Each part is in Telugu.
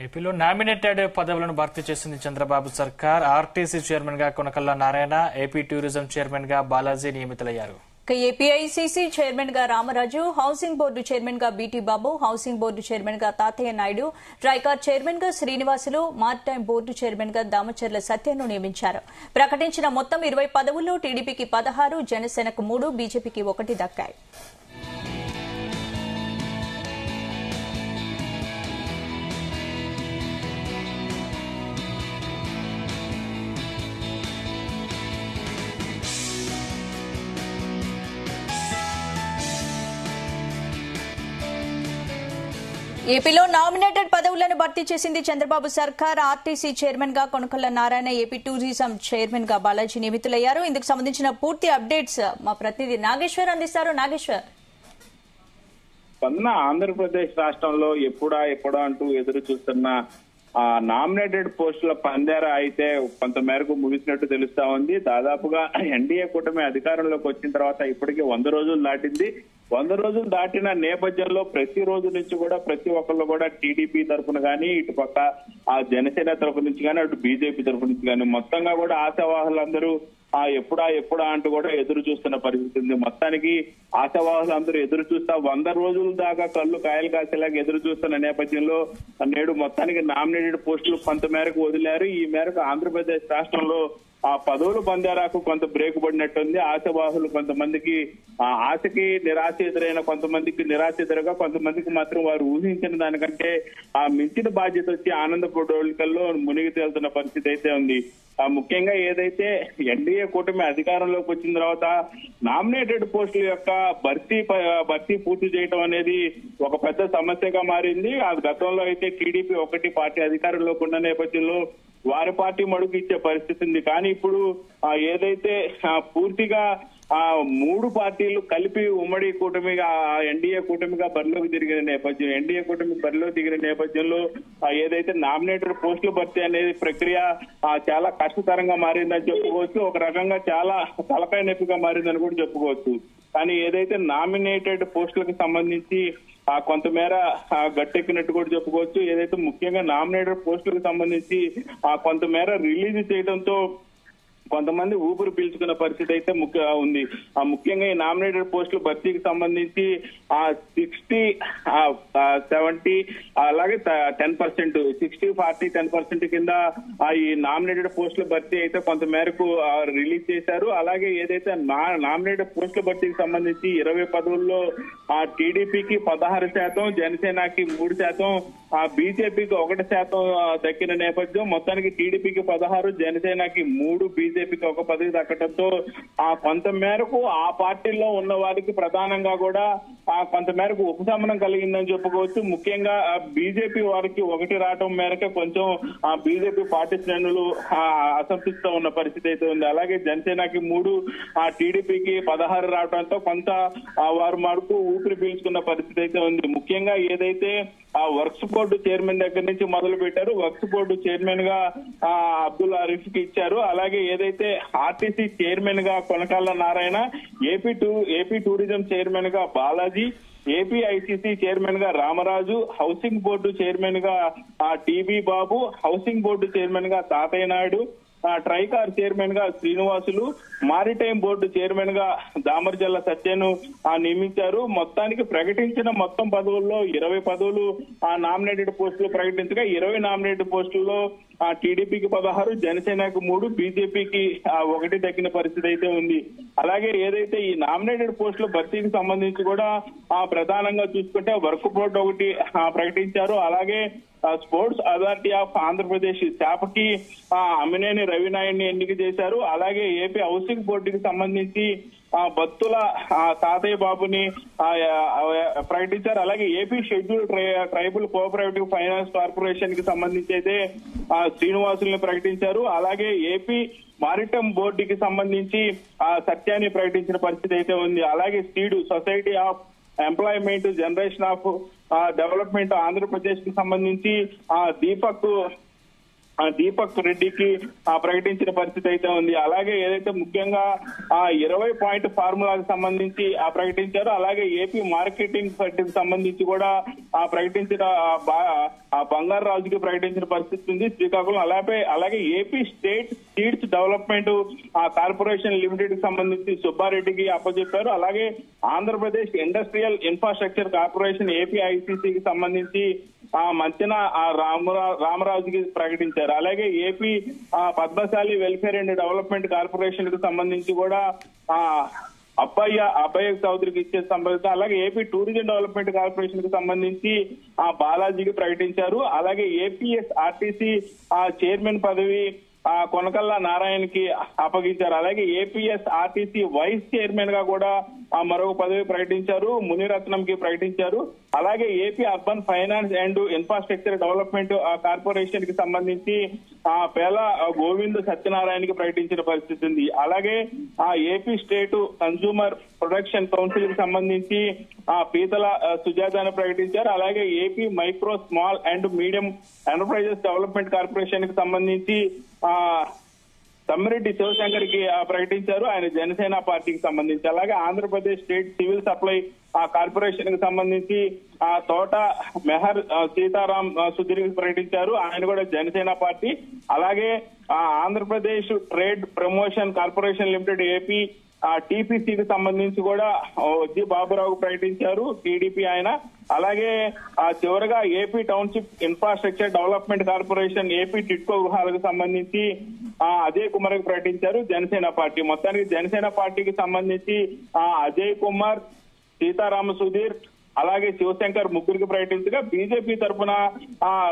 ఏపీలో నామినేటెడ్ పదవులను భర్తీ చేసింది చంద్రబాబు సర్కార్. ఆర్టీసీ చైర్మన్ గా Konakalla Narayana, AP tourism chairman గా బాలాజీ నియమితులయ్యారు. ఏపీఐసీసీ చైర్మన్ గా రామరాజు, హౌసింగ్ బోర్డు చైర్మన్ గా బీటీ బాబు, హౌసింగ్ బోర్డు చైర్మన్ గా తాతయ్య నాయుడు, ట్రైకార్ చైర్మన్ గా శ్రీనివాసులు, మారిటైమ్ బోర్డు చైర్మన్ గా దామచర్ల సత్యను నియమించారు. ప్రకటించిన మొత్తం 20 పదవుల్లో టీడీపీకి 16, జనసేనకు 3, బీజేపీకి 1 దక్కాయి. ఏపీలో నామినేటెడ్ పదవులను భర్తీ చేసింది చంద్రబాబు సర్కార్. ఆర్టీసీ చైర్మన్ గా Konakalla Narayana, AP tourism chairman గా బాలాజీ నియమితులయ్యారు. ఇందుకు సంబంధించిన పూర్తి అప్డేట్స్ మా ప్రతినిధి నాగేశ్వర్ అందిస్తారు. నాగేశ్వర్, ఆంధ్రప్రదేశ్ రాష్ట్రంలో ఎప్పుడా అంటూ ఎదురు చూస్తున్న నామినేటెడ్ పోస్టుల పందేర అయితే కొంత మేరకు ముగిసినట్టు తెలుస్తా ఉంది. దాదాపుగా ఎన్డీఏ కూటమి అధికారంలోకి వచ్చిన తర్వాత ఇప్పటికీ 100 రోజులు దాటింది. 100 రోజులు దాటిన నేపథ్యంలో ప్రతి రోజు నుంచి కూడా ప్రతి ఒక్కళ్ళు కూడా టీడీపీ తరఫున కానీ, ఇటు పక్క ఆ జనసేన తరఫు నుంచి కానీ, అటు బీజేపీ తరఫు నుంచి కానీ మొత్తంగా కూడా ఆశావాహులందరూ ఎప్పుడా అంటూ కూడా ఎదురు చూస్తున్న పరిస్థితి ఉంది. మొత్తానికి ఆశావాహులందరూ ఎదురు చూస్తా 100 రోజుల దాకా కళ్ళు కాయలు కాసేలాగా ఎదురు చూస్తున్న నేపథ్యంలో నేడు మొత్తానికి నామినేటెడ్ పోస్టులు కొంత మేరకు వదిలారు. ఈ మేరకు ఆంధ్రప్రదేశ్ రాష్ట్రంలో ఆ పదవులు పందేరాకు కొంత బ్రేక్ పడినట్టుంది. ఆశావాహులు కొంతమందికి ఆశకి నిరాశ ఎదురైన, కొంతమందికి నిరాశ ఎదురుగా, కొంతమందికి మాత్రం వారు ఊహించిన దానికంటే మించిన బాధ్యత వచ్చి ఆనందపడోళ్ళకల్లో మునిగి తేలుతున్న పరిస్థితి అయితే ఉంది. ముఖ్యంగా ఏదైతే ఎన్డీఏ కూటమి అధికారంలోకి వచ్చిన తర్వాత నామినేటెడ్ పోస్టుల యొక్క భర్తీ పూర్తి చేయడం అనేది ఒక పెద్ద సమస్యగా మారింది. గతంలో అయితే టీడీపీ ఒకటి పార్టీ అధికారంలోకి ఉన్న నేపథ్యంలో వారి పార్టీ మడుగు ఇచ్చే పరిస్థితి ఉంది. కానీ ఇప్పుడు ఏదైతే పూర్తిగా 3 పార్టీలు కలిపి ఉమ్మడి కూటమిగా ఎన్డీఏ కూటమిగా బరిలోకి దిగిన నేపథ్యంలో ఏదైతే నామినేటెడ్ పోస్టుల భర్తీ అనేది ప్రక్రియ చాలా కష్టతరంగా మారిందని చెప్పుకోవచ్చు. ఒక రకంగా చాలా తలకాయ నొప్పిగా మారిందని కూడా చెప్పుకోవచ్చు. కానీ ఏదైతే నామినేటెడ్ పోస్టులకు సంబంధించి కొంతమేర గట్టెక్కినట్టు కూడా చెప్పుకోవచ్చు. ఏదైతే ముఖ్యంగా నామినేటెడ్ పోస్టులకు సంబంధించి కొంతమేర రిలీజ్ చేయడంతో కొంతమంది ఊపిరి పీల్చుకున్న పరిస్థితి అయితే ఉంది. ముఖ్యంగా ఈ నామినేటెడ్ పోస్టుల భర్తీకి సంబంధించి 60, 70 అలాగే 10%, 60, 40, 10% కింద ఈ నామినేటెడ్ పోస్టుల భర్తీ అయితే కొంత మేరకు రిలీజ్ చేశారు. అలాగే ఏదైతే నామినేటెడ్ పోస్టుల భర్తీకి సంబంధించి 20 పదవుల్లో టీడీపీకి 16%, జనసేనకి 3%, బీజేపీకి 1% దక్కిన నేపథ్యం. మొత్తానికి టీడీపీకి 16, జనసేనకి 3, బీజేపీకి 1 పదవి దక్కడంతో కొంత మేరకు ఆ పార్టీల్లో ఉన్న వారికి ప్రధానంగా కూడా కొంత మేరకు ఉపశమనం కలిగిందని చెప్పుకోవచ్చు. ముఖ్యంగా బీజేపీ వారికి 1 రావడం మేరకు కొంచెం బీజేపీ పార్టీ శ్రేణులు అసంతృప్తితో ఉన్న పరిస్థితి అయితే ఉంది. అలాగే జనసేనకి 3, టీడీపీకి 16 రావడంతో కొంత వారు మడుకు ఊపిరి పీల్చుకున్న పరిస్థితి అయితే ఉంది. ముఖ్యంగా ఏదైతే వర్క్స్ బోర్డు చైర్మన్ దగ్గర నుంచి మొదలు పెట్టారు. వర్క్స్ బోర్డు చైర్మన్ గా అబ్దుల్ ఆరిఫ్ కి ఇచ్చారు. అలాగే ఏదైతే ఆర్టీసీ చైర్మన్ గా Konakalla Narayana, AP tourism chairman గా బాలాజీ, ఏపీఐసీసీ చైర్మన్ గా రామరాజు, హౌసింగ్ బోర్డు చైర్మన్ గా టీబీ బాబు, హౌసింగ్ బోర్డు చైర్మన్ గా తాతయ్య నాయుడు, ట్రైకార్ చైర్మన్ గా శ్రీనివాసులు, మారిటైమ్ బోర్డు చైర్మన్ గా దామర్జల్ల సత్యను నియమించారు. మొత్తానికి ప్రకటించిన మొత్తం పదవుల్లో 20 పదవులు నామినేటెడ్ పోస్టులు ప్రకటించగా 20 నామినేటెడ్ పోస్టుల్లో టీడీపీకి 16, జనసేనకు 3, బీజేపీకి 1 దక్కిన పరిస్థితి అయితే ఉంది. అలాగే ఏదైతే ఈ నామినేటెడ్ పోస్టుల భర్తీకి సంబంధించి కూడా ప్రధానంగా చూసుకుంటే వర్క్ బోర్డు 1 ప్రకటించారు. అలాగే స్పోర్ట్స్ అథారిటీ ఆఫ్ ఆంధ్రప్రదేశ్ శాఖకి అమినేని రవినాయుడిని ఎన్నిక చేశారు. అలాగే ఏపీ హౌసింగ్ బోర్డుకి సంబంధించి బత్తుల తాతయ్య బాబుని ప్రకటించారు. అలాగే AP schedule tribal cooperative finance corporation కి సంబంధించి అయితే శ్రీనివాసుల్ని ప్రకటించారు. అలాగే ఏపీ మారిటైమ్ బోర్డుకి సంబంధించి సత్యాన్ని ప్రకటించిన పరిస్థితి అయితే ఉంది. అలాగే seed society of employment generation of development Andhra Pradesh కి సంబంధించి దీపక్ దీపక్ రెడ్డికి ప్రకటించిన పరిస్థితి అయితే ఉంది. అలాగే ఏదైతే ముఖ్యంగా 20 పాయింట్ ఫార్ములాకి సంబంధించి ప్రకటించారో, అలాగే ఏపీ మార్కెటింగ్ కి సంబంధించి కూడా ప్రకటించిన బంగారు రాజుకి ప్రకటించిన పరిస్థితి ఉంది శ్రీకాకుళం. అలాగే AP state seeds development corporation limited కి సంబంధించి సుబ్బారెడ్డికి అప్పచెప్పారు. అలాగే ఆంధ్రప్రదేశ్ ఇండస్ట్రియల్ ఇన్ఫ్రాస్ట్రక్చర్ కార్పొరేషన్ ఏపీఐసిసికి సంబంధించి మధ్యన రామరాజుకి ప్రకటించారు. అలాగే AP Padmashali welfare and development corporation కి సంబంధించి కూడా అబ్బయ్య చౌదరికి ఇచ్చే సంబంధించి, అలాగే ఏపీ టూరిజం డెవలప్మెంట్ కార్పొరేషన్ కి సంబంధించి బాలాజీకి ప్రకటించారు. అలాగే ఏపీఎస్ ఆర్టీసీ చైర్మన్ పదవి కొనకళ్ళ నారాయణకి అప్పగించారు. అలాగే ఏపీఎస్ ఆర్టీసీ వైస్ చైర్మన్ గా కూడా మరొక పదవి ప్రకటించారు, మునిరత్నం కి ప్రకటించారు. అలాగే AP urban finance and infrastructure development corporation కి సంబంధించి పేల గోవింద్ సత్యనారాయణకి ప్రకటించిన పరిస్థితి ఉంది. అలాగే AP state consumer production council కి సంబంధించి పీతల సుజాతని ప్రకటించారు. అలాగే AP micro small and medium enterprises development corporation కి సంబంధించి తమ్మిరెడ్డి శివశంకర్ కి ప్రకటించారు, ఆయన జనసేన పార్టీకి సంబంధించి. అలాగే Andhra Pradesh state civil supply corporation కి సంబంధించి తోట మెహర్ సీతారాం సుధీర్కి ప్రకటించారు, ఆయన కూడా జనసేన పార్టీ. అలాగే Andhra Pradesh trade promotion corporation limited AP టీపీసీకి సంబంధించి కూడా జి బాబురావు ప్రకటించారు, టీడీపీ ఆయన. అలాగే చివరగా AP township infrastructure development corporation AP TIDCO గృహాలకు సంబంధించి అజయ్ కుమార్ కి ప్రకటించారు, జనసేన పార్టీ. మొత్తానికి జనసేన పార్టీకి సంబంధించి అజయ్ కుమార్, సీతారామ సుధీర్, అలాగే శివశంకర్ ముగ్గురికి ప్రకటించగా బీజేపీ తరఫున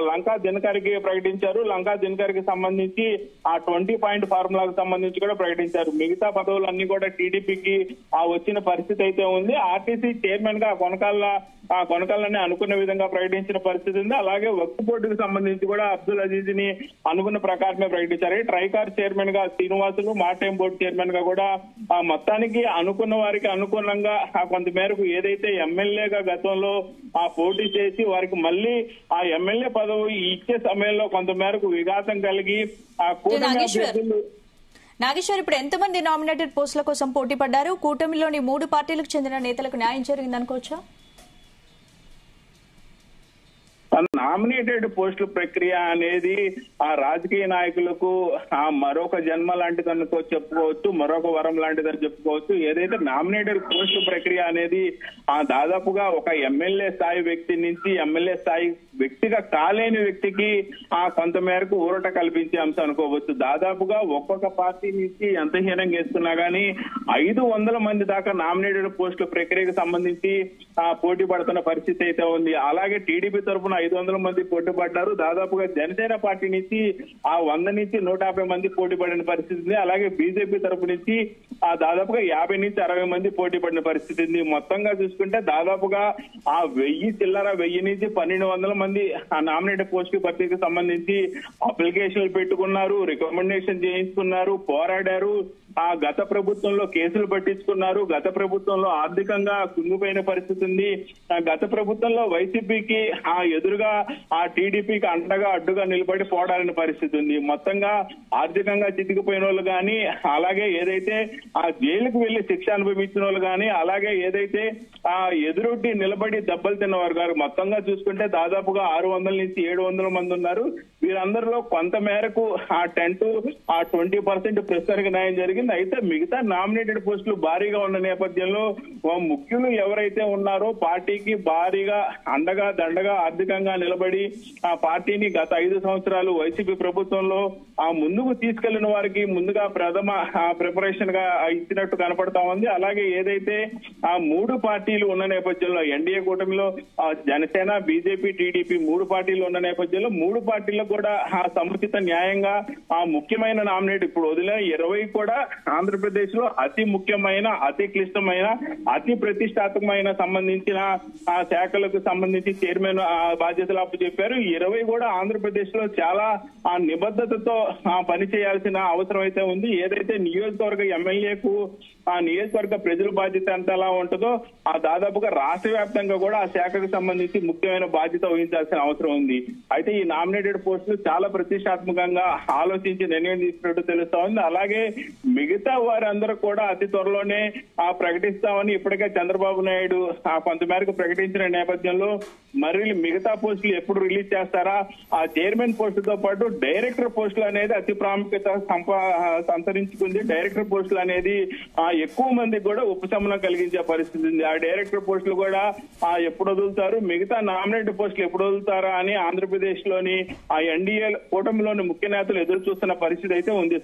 లంకా దినకర్ కి ప్రకటించారు. లంకా దినకర్ కి సంబంధించి 20 పాయింట్ ఫార్ములాకు సంబంధించి కూడా ప్రకటించారు. మిగతా పదవులన్నీ కూడా టీడీపీకి వచ్చిన పరిస్థితి అయితే ఉంది. ఆర్టీసీ చైర్మన్ గా కొనకాలని అనుకున్న విధంగా ప్రకటించిన పరిస్థితి ఉంది. అలాగే వక్ఫ్ బోర్డుకు సంబంధించి కూడా అబ్దుల్ అజీజ్ ని అనుకున్న ప్రకారమే ప్రకటించారు. ట్రైకార్ చైర్మన్ గా శ్రీనివాసులు, మారిటైమ్ బోర్డు చైర్మన్ గా కూడా మొత్తానికి అనుకున్న వారికి అనుకూలంగా కొంతమేరకు ఏదైతే ఎమ్మెల్యేగా గతంలో పోటీ చేసి వారికి మళ్ళీ ఆ ఎమ్మెల్యే పదవి ఇచ్చే సమయంలో కొంతమేరకు విఘాతం కలిగి నాగేశ్వర్, ఇప్పుడు ఎంతమంది నామినేటెడ్ పోస్టుల కోసం పోటీ పడ్డారు? కూటమిలోని 3 పార్టీలకు చెందిన నేతలకు న్యాయం జరిగిందనుకోవచ్చా? నామినేటెడ్ పోస్టుల ప్రక్రియ అనేది రాజకీయ నాయకులకు మరొక జన్మ లాంటిదని చెప్పుకోవచ్చు, మరొక వరం లాంటిదని చెప్పుకోవచ్చు. ఏదైతే నామినేటెడ్ పోస్టుల ప్రక్రియ అనేది దాదాపుగా ఒక ఎమ్మెల్యే స్థాయి వ్యక్తి నుంచి ఎమ్మెల్యే స్థాయి వ్యక్తిగా కాలేని వ్యక్తికి కొంతమేరకు ఊరట కల్పించే అంశం అనుకోవచ్చు. దాదాపుగా ఒక్కొక్క పార్టీ నుంచి ఎంత హీనంగా వేస్తున్నా గానీ 500 మంది దాకా నామినేటెడ్ పోస్టుల ప్రక్రియకు సంబంధించి పోటీ పడుతున్న పరిస్థితి అయితే ఉంది. అలాగే టీడీపీ తరఫున 500 మంది పోటీ పడ్డారు. దాదాపుగా జనసేన పార్టీ నుంచి 100 నుంచి 150 మంది పోటీ పడిన పరిస్థితి ఉంది. అలాగే బీజేపీ తరఫు నుంచి దాదాపుగా 50 నుంచి 60 మంది పోటీ పడిన పరిస్థితి ఉంది. మొత్తంగా చూసుకుంటే దాదాపుగా 1000 నుంచి 1200 మంది నామినేటెడ్ పోస్ట్ భర్తీకి సంబంధించి అప్లికేషన్లు పెట్టుకున్నారు, రికమెండేషన్ చేయించుకున్నారు, పోరాడారు. గత ప్రభుత్వంలో కేసులు పట్టించుకున్నారు. గత ప్రభుత్వంలో ఆర్థికంగా కుంగిపోయిన పరిస్థితి ఉంది. గత ప్రభుత్వంలో వైసీపీకి ఎదురుగా టీడీపీకి అండగా అడ్డుగా నిలబడి పోరాడిన పరిస్థితి ఉంది. మొత్తంగా ఆర్థికంగా చితికిపోయిన వాళ్ళు కానీ, అలాగే ఏదైతే జైలుకు వెళ్లి శిక్ష అనుభవించిన వాళ్ళు కానీ, అలాగే ఏదైతే ఎదురొడ్డి నిలబడి దెబ్బలు తిన్నవారు గారు మొత్తంగా చూసుకుంటే దాదాపుగా 600 నుంచి 700 మంది ఉన్నారు. వీరందరిలో కొంత మేరకు 10 to 20% ప్రస్తుతానికి న్యాయం జరిగింది. అయితే మిగతా నామినేటెడ్ పోస్టులు భారీగా ఉన్న నేపథ్యంలో ముఖ్యులు ఎవరైతే ఉన్నారో పార్టీకి భారీగా అండగా దండగా ఆర్థికంగా నిలబడి ఆ పార్టీని గత 5 సంవత్సరాలు వైసీపీ ప్రభుత్వంలో ముందుకు తీసుకెళ్లిన వారికి ముందుగా ప్రథమ ప్రిపరేషన్ గా ఇచ్చినట్టు కనపడతా ఉంది. అలాగే ఏదైతే 3 పార్టీలు ఉన్న నేపథ్యంలో ఎన్డీఏ కూటమిలో జనసేన, బీజేపీ, టీడీపీ 3 పార్టీలు ఉన్న నేపథ్యంలో 3 పార్టీలకు కూడా సముచిత న్యాయంగా ముఖ్యమైన నామినేట్ ఇప్పుడు వదిలే 20 కూడా ఆంధ్రప్రదేశ్ లో అతి ముఖ్యమైన, అతి క్లిష్టమైన, అతి ప్రతిష్టాత్మకమైన సంబంధించిన ఆ శాఖలకు సంబంధించి చైర్మన్ బాధ్యతలు అప్పచెప్పారు. 20 కూడా ఆంధ్రప్రదేశ్ లో చాలా ఆ నిబద్ధతతో పని చేయాల్సిన అవసరం అయితే ఉంది. ఏదైతే నియోజకవర్గ ఎమ్మెల్యేకు ఆ నియోజకవర్గ ప్రజల బాధ్యత ఎంత ఎలా ఉంటుందో ఆ దాదాపుగా రాష్ట్ర వ్యాప్తంగా కూడా ఆ శాఖకు సంబంధించి ముఖ్యమైన బాధ్యత వహించాల్సిన అవసరం ఉంది. అయితే ఈ నామినేటెడ్ పోస్టులు చాలా ప్రతిష్టాత్మకంగా ఆలోచించి నిర్ణయం తీసుకున్నట్టు తెలుస్తా ఉంది. అలాగే మిగతా వారందరూ కూడా అతి త్వరలోనే ప్రకటిస్తామని ఇప్పటికే చంద్రబాబు నాయుడు కొంతమేరకు ప్రకటించిన నేపథ్యంలో మరి మిగతా పోస్టులు ఎప్పుడు రిలీజ్ చేస్తారా, ఆ చైర్మన్ పోస్టుతో పాటు డైరెక్టర్ పోస్టులు అనేది అతి ప్రాముఖ్యత సంతరించుకుంది. డైరెక్టర్ పోస్టులు అనేది ఎక్కువ మందికి కూడా ఉపశమనం కలిగించే పరిస్థితి ఉంది. ఆ డైరెక్టర్ పోస్టులు కూడా ఎప్పుడు వదులుతారు, మిగతా నామినేటెడ్ పోస్టులు ఎప్పుడు వదులుతారా అని ఆంధ్రప్రదేశ్ లోని ఆ ఎన్డీఏ కూటమిలోని ముఖ్య నేతలు ఎదురు చూస్తున్న పరిస్థితి అయితే ఉంది.